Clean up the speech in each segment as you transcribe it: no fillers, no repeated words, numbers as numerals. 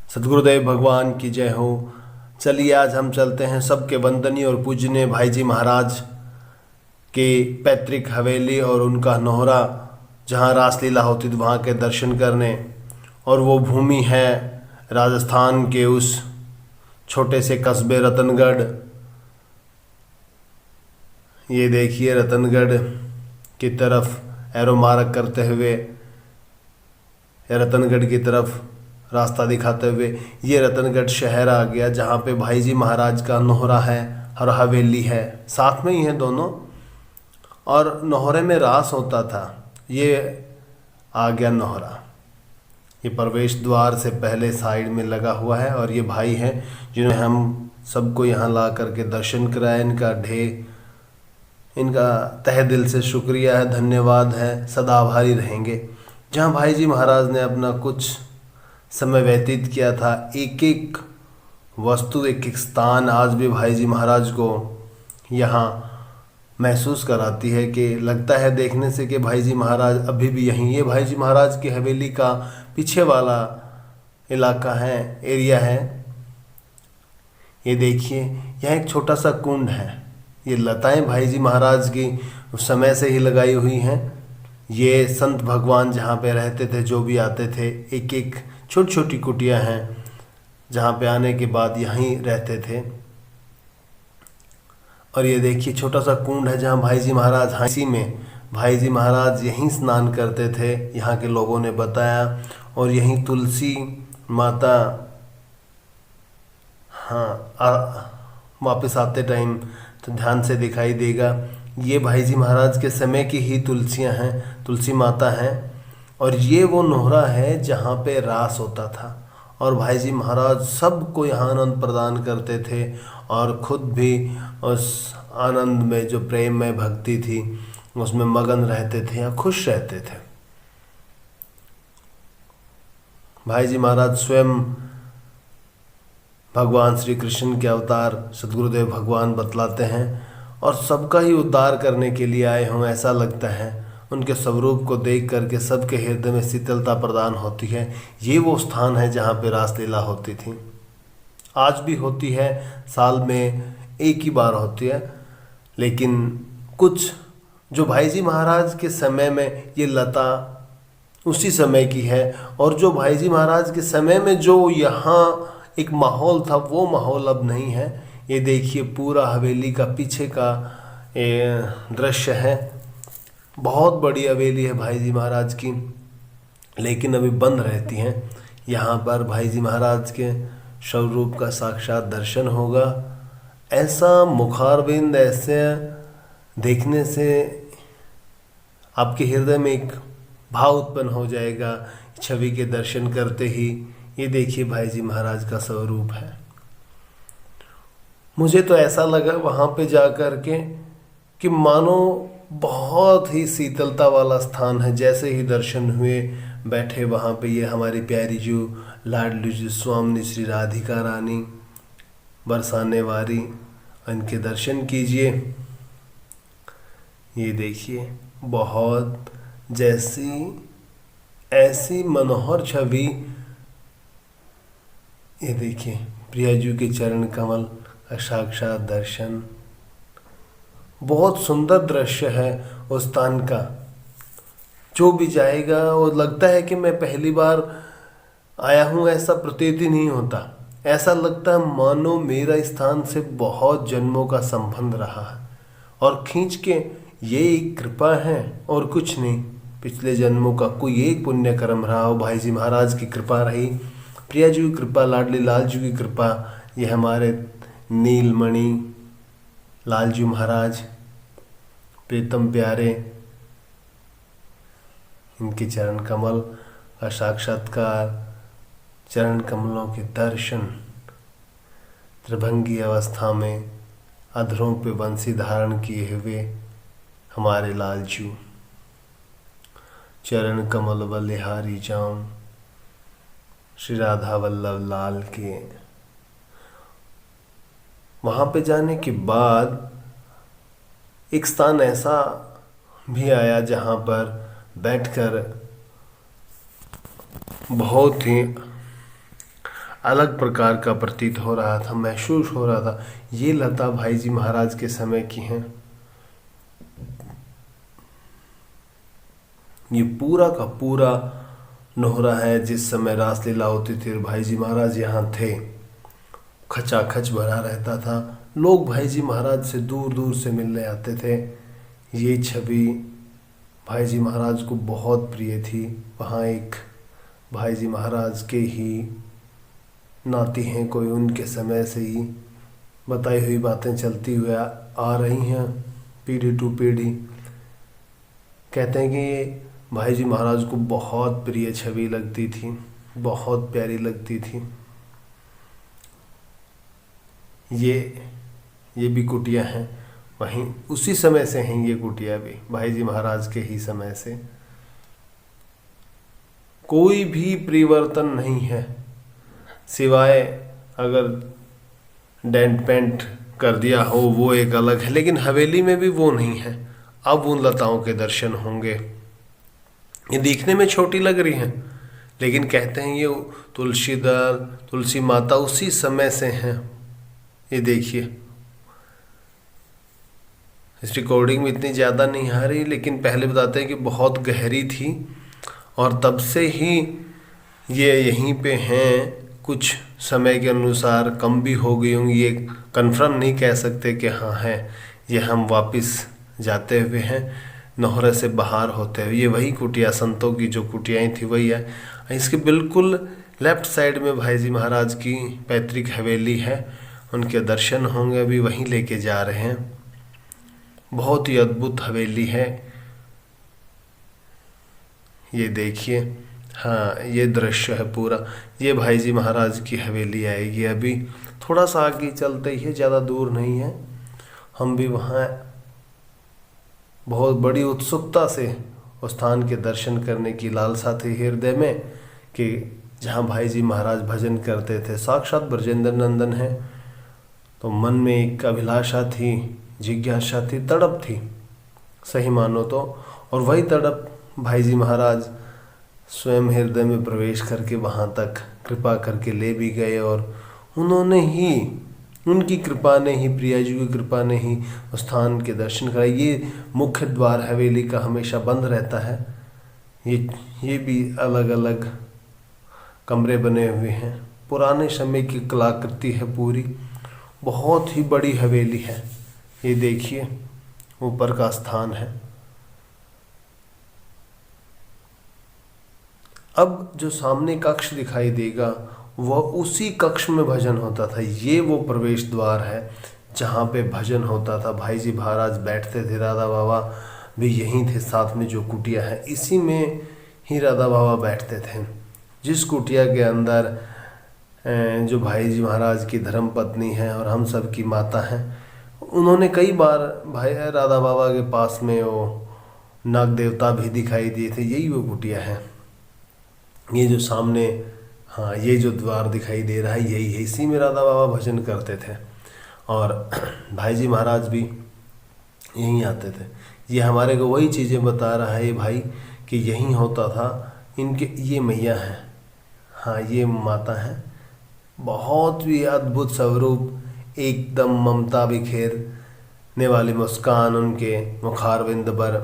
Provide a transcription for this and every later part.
सद्गुरुदेव भगवान की जय हो। चलिए आज हम चलते हैं सबके वंदनीय और पूजनीय भाई जी महाराज के पैतृक हवेली और उनका नोहरा जहाँ रासलीला होती थी वहाँ के दर्शन करने। और वो भूमि है राजस्थान के उस छोटे से कस्बे रतनगढ़। ये देखिए रतनगढ़ की तरफ एरो मार्क करते हुए, रतनगढ़ की तरफ रास्ता दिखाते हुए ये रतनगढ़ शहर आ गया, जहाँ पे भाई जी महाराज का नोहरा है और हवेली है, साथ में ही है दोनों। और नोहरे में रास होता था। ये आ गया नोहरा। ये प्रवेश द्वार से पहले साइड में लगा हुआ है और ये भाई हैं जिन्होंने हम सबको यहाँ ला करके दर्शन कराया। इनका तहे दिल से शुक्रिया है, धन्यवाद है, सदा आभारी रहेंगे। जहाँ भाई जी महाराज ने अपना कुछ समय व्यतीत किया था, एक एक वस्तु एक एक स्थान आज भी भाई जी महाराज को यहाँ महसूस कराती है कि लगता है देखने से कि भाई जी महाराज अभी भी यहीं। ये भाई जी महाराज की हवेली का पीछे वाला इलाका है, एरिया है। ये देखिए यहाँ एक छोटा सा कुंड है। ये लताएं भाई जी महाराज की उस समय से ही लगाई हुई हैं। ये संत भगवान जहाँ पे रहते थे, जो भी आते थे, एक एक छोटी छोटी कुटिया हैं जहाँ पे आने के बाद यहीं रहते थे। और ये देखिए छोटा सा कुंड है जहाँ भाई जी महाराज, हाँ इसी में भाई जी महाराज यहीं स्नान करते थे, यहाँ के लोगों ने बताया। और यहीं तुलसी माता, हाँ वापस आते टाइम तो ध्यान से दिखाई देगा। ये भाई जी महाराज के समय की ही तुलसियाँ हैं, तुलसी माता हैं। और ये वो नोहरा है जहाँ पे रास होता था और भाई जी महाराज सबको यहाँ आनंद प्रदान करते थे और खुद भी उस आनंद में, जो प्रेम में भक्ति थी, उसमें मगन रहते थे या खुश रहते थे। भाई जी महाराज स्वयं भगवान श्री कृष्ण के अवतार सद्गुरुदेव भगवान बतलाते हैं और सबका ही उद्धार करने के लिए आए हों, ऐसा लगता है। उनके स्वरूप को देख करके सबके हृदय में शीतलता प्रदान होती है। ये वो स्थान है जहाँ पे रासलीला होती थी, आज भी होती है, साल में एक ही बार होती है। लेकिन कुछ जो भाई जी महाराज के समय में ये लता उसी समय की है, और जो भाई जी महाराज के समय में जो यहाँ एक माहौल था वो माहौल अब नहीं है। ये देखिए पूरा हवेली का पीछे का दृश्य है। बहुत बड़ी हवेली है भाई जी महाराज की, लेकिन अभी बंद रहती हैं। यहाँ पर भाई जी महाराज के स्वरूप का साक्षात दर्शन होगा। ऐसा मुखारबिंद, ऐसे देखने से आपके हृदय में एक भाव उत्पन्न हो जाएगा छवि के दर्शन करते ही। ये देखिए भाई जी महाराज का स्वरूप है। मुझे तो ऐसा लगा वहाँ पे जा कर के कि मानो बहुत ही शीतलता वाला स्थान है। जैसे ही दर्शन हुए, बैठे वहाँ पे, ये हमारी प्यारी जो लाडली जी स्वामी श्री राधिका रानी बरसाने वाली, इनके दर्शन कीजिए। ये देखिए बहुत ऐसी मनोहर छवि। ये देखिए प्रियाजू के चरण कमल का साक्षात दर्शन, बहुत सुंदर दृश्य है उस स्थान का। जो भी जाएगा वो लगता है कि मैं पहली बार आया हूँ, ऐसा प्रतीत ही नहीं होता। ऐसा लगता है मानो मेरा स्थान से बहुत जन्मों का संबंध रहा है और खींच के ये एक कृपा है और कुछ नहीं। पिछले जन्मों का कोई एक पुण्य कर्म रहा हो, भाई जी महाराज की कृपा रही, प्रिया जी की कृपा, लाडली लाल जी की कृपा। ये हमारे नीलमणि लालजी महाराज प्रीतम प्यारे, इनके चरण कमल का साक्षात्कार, चरण कमलों के दर्शन, त्रिभंगी अवस्था में अधरों पे बंसी धारण किए हुए हमारे लालजू, चरण कमल बलिहारी जाऊं श्री राधा वल्लभ लाल के। वहाँ पे जाने के बाद एक स्थान ऐसा भी आया जहाँ पर बैठकर बहुत ही अलग प्रकार का प्रतीत हो रहा था, महसूस हो रहा था। ये लता भाई जी महाराज के समय की हैं। ये पूरा का पूरा नोहरा है जिस समय रासलीला होती थी और भाई जी महाराज यहाँ थे। खचाखच भरा रहता था, लोग भाई जी महाराज से दूर दूर से मिलने आते थे। ये छवि भाई जी महाराज को बहुत प्रिय थी। वहाँ एक भाई जी महाराज के ही नाती हैं कोई, उनके समय से ही बताई हुई बातें चलती हुए आ रही हैं पीढ़ी टू पीढ़ी। कहते हैं कि ये भाई जी महाराज को बहुत प्रिय छवि लगती थी, बहुत प्यारी लगती थी। ये भी कुटिया हैं, वहीं उसी समय से हैं ये कुटिया भी, भाई जी महाराज के ही समय से। कोई भी परिवर्तन नहीं है, सिवाय अगर डेंट पेंट कर दिया हो वो एक अलग है, लेकिन हवेली में भी वो नहीं है। अब उन लताओं के दर्शन होंगे। ये दिखने में छोटी लग रही हैं, लेकिन कहते हैं ये तुलसीदार, तुलसी माता उसी समय से हैं। ये देखिए, इस रिकॉर्डिंग में इतनी ज़्यादा नहीं आ रही, लेकिन पहले बताते हैं कि बहुत गहरी थी और तब से ही ये यहीं पे हैं। कुछ समय के अनुसार कम भी हो गई होंगी, ये कंफर्म नहीं कह सकते कि हाँ है। ये हम वापस जाते हुए हैं, नोहरे से बाहर होते हुए। ये वही कुटिया, संतों की जो कुटियाएँ थी वही है। इसके बिल्कुल लेफ्ट साइड में भाई जी महाराज की पैतृक हवेली है, उनके दर्शन होंगे। अभी वहीं लेके जा रहे हैं। बहुत ही अद्भुत हवेली है। ये देखिए, हाँ ये दृश्य है पूरा। ये भाई जी महाराज की हवेली आएगी। अभी थोड़ा सा आगे चलते ही है, ज़्यादा दूर नहीं है। हम भी वहाँ बहुत बड़ी उत्सुकता से उस स्थान के दर्शन करने की लालसा थी हृदय में, कि जहाँ भाई जी महाराज भजन करते थे। साक्षात ब्रजेंद्र नंदन है, तो मन में एक अभिलाषा थी, जिज्ञासा थी, तड़प थी, सही मानो तो। और वही तड़प भाई जी महाराज स्वयं हृदय में प्रवेश करके वहाँ तक कृपा करके ले भी गए। और उन्होंने ही, उनकी कृपा ने ही, प्रिया जी की कृपा ने ही उस स्थान के दर्शन कराए। ये मुख्य द्वार हवेली का हमेशा बंद रहता है। ये भी अलग अलग कमरे बने हुए हैं। पुराने समय की कलाकृति है पूरी, बहुत ही बड़ी हवेली है। ये देखिए, ऊपर का स्थान है। अब जो सामने कक्ष दिखाई देगा वह उसी कक्ष में भजन होता था। ये वो प्रवेश द्वार है जहाँ पे भजन होता था। भाई जी महाराज बैठते थे, राधा बाबा भी यहीं थे। साथ में जो कुटिया है इसी में ही राधा बाबा बैठते थे। जिस कुटिया के अंदर जो भाई जी महाराज की धर्म पत्नी है और हम सब की माता हैं, उन्होंने कई बार भाई राधा बाबा के पास में वो नाग देवता भी दिखाई दिए थे। यही वो कुटिया है। ये जो सामने, हाँ ये जो द्वार दिखाई दे रहा है यही है। इसी में राधा बाबा भजन करते थे और भाई जी महाराज भी यहीं आते थे। ये हमारे को वही चीज़ें बता रहा है ये भाई, कि यहीं होता था। इनके ये मैया हैं, हाँ ये माता हैं। बहुत ही अद्भुत स्वरूप, एकदम ममता बिखेरने वाली मुस्कान उनके मुखारविंद पर।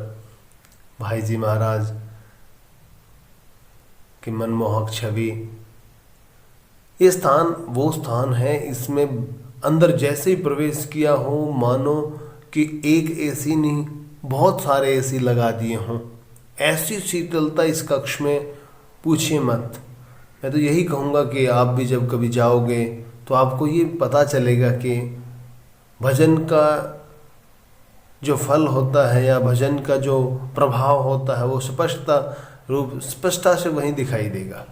भाई जी महाराज की मनमोहक छवि। ये स्थान वो स्थान है, इसमें अंदर जैसे ही प्रवेश किया हो मानो कि एक एसी नहीं बहुत सारे एसी लगा दिए हों। ऐसी शीतलता इस कक्ष में पूछिए मत। मैं तो यही कहूँगा कि आप भी जब कभी जाओगे तो आपको ये पता चलेगा कि भजन का जो फल होता है या भजन का जो प्रभाव होता है वो स्पष्टता से वहीं दिखाई देगा।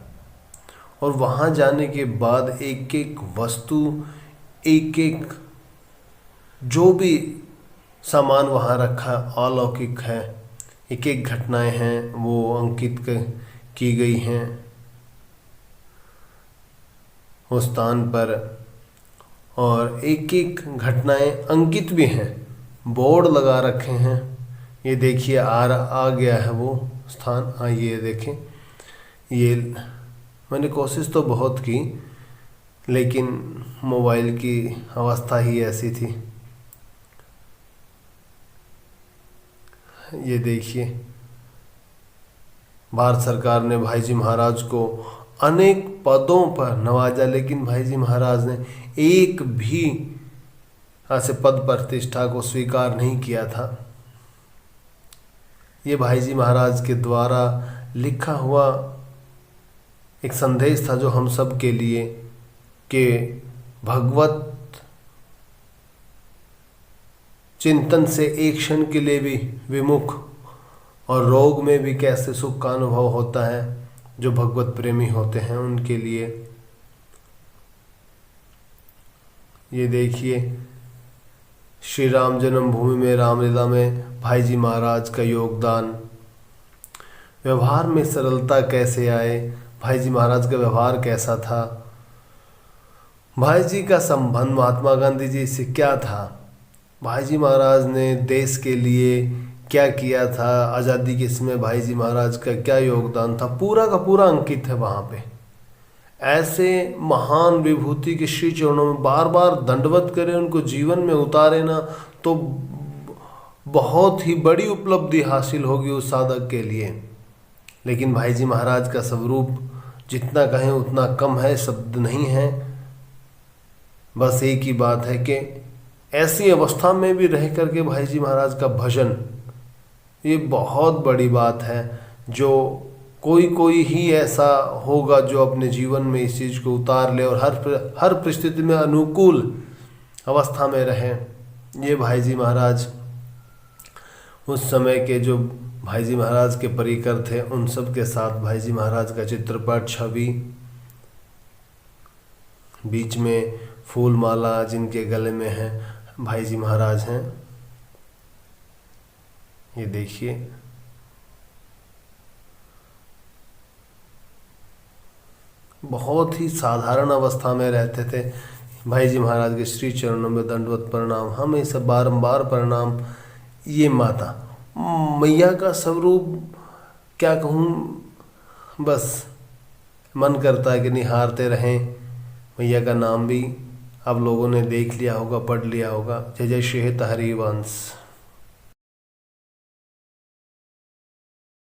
और वहाँ जाने के बाद एक एक वस्तु, एक एक जो भी सामान वहाँ रखा अलौकिक है। एक एक घटनाएं हैं वो अंकित की गई हैं उस स्थान पर, और एक एक घटनाएं अंकित भी हैं, बोर्ड लगा रखे हैं। ये देखिए आ गया है वो स्थान। हाँ ये देखें, ये मैंने कोशिश तो बहुत की लेकिन मोबाइल की अवस्था ही ऐसी थी। ये देखिए, भारत सरकार ने भाई जी महाराज को अनेक पदों पर नवाजा, लेकिन भाई जी महाराज ने एक भी ऐसे पद प्रतिष्ठा को स्वीकार नहीं किया था। ये भाई जी महाराज के द्वारा लिखा हुआ एक संदेश था जो हम सब के लिए, कि भगवत चिंतन से एक क्षण के लिए भी विमुख और रोग में भी कैसे सुख का अनुभव होता है, जो भगवत प्रेमी होते हैं उनके लिए। ये देखिए, श्री राम जन्मभूमि में रामलीला में भाई जी महाराज का योगदान। व्यवहार में सरलता कैसे आए, भाई जी महाराज का व्यवहार कैसा था, भाई जी का संबंध महात्मा गांधी जी से क्या था, भाई जी महाराज ने देश के लिए क्या किया था, आज़ादी के समय भाई जी महाराज का क्या योगदान था, पूरा का पूरा अंकित है वहाँ पे। ऐसे महान विभूति के श्री चरणों में बार बार दंडवत करें, उनको जीवन में उतारे ना, तो बहुत ही बड़ी उपलब्धि हासिल होगी उस साधक के लिए। लेकिन भाई जी महाराज का स्वरूप जितना कहें उतना कम है, शब्द नहीं है। बस एक ही बात है कि ऐसी अवस्था में भी रह करके भाई जी महाराज का भजन, ये बहुत बड़ी बात है। जो कोई ही ऐसा होगा जो अपने जीवन में इस चीज़ को उतार ले और हर परिस्थिति में अनुकूल अवस्था में रहे। ये भाई जी महाराज उस समय के जो भाई जी महाराज के परिकर थे, उन सब के साथ भाई जी महाराज का चित्रपट, छवि, बीच में फूल माला जिनके गले में है, भाई जी महाराज हैं। ये देखिए, बहुत ही साधारण अवस्था में रहते थे। भाई जी महाराज के श्री चरणों में दंडवत प्रणाम, हमेशा बारंबार प्रणाम। ये माता मैया का स्वरूप क्या कहूँ, बस मन करता है कि निहारते रहें। मैया का नाम भी आप लोगों ने देख लिया होगा, पढ़ लिया होगा। जय जय श्री हरिवंश।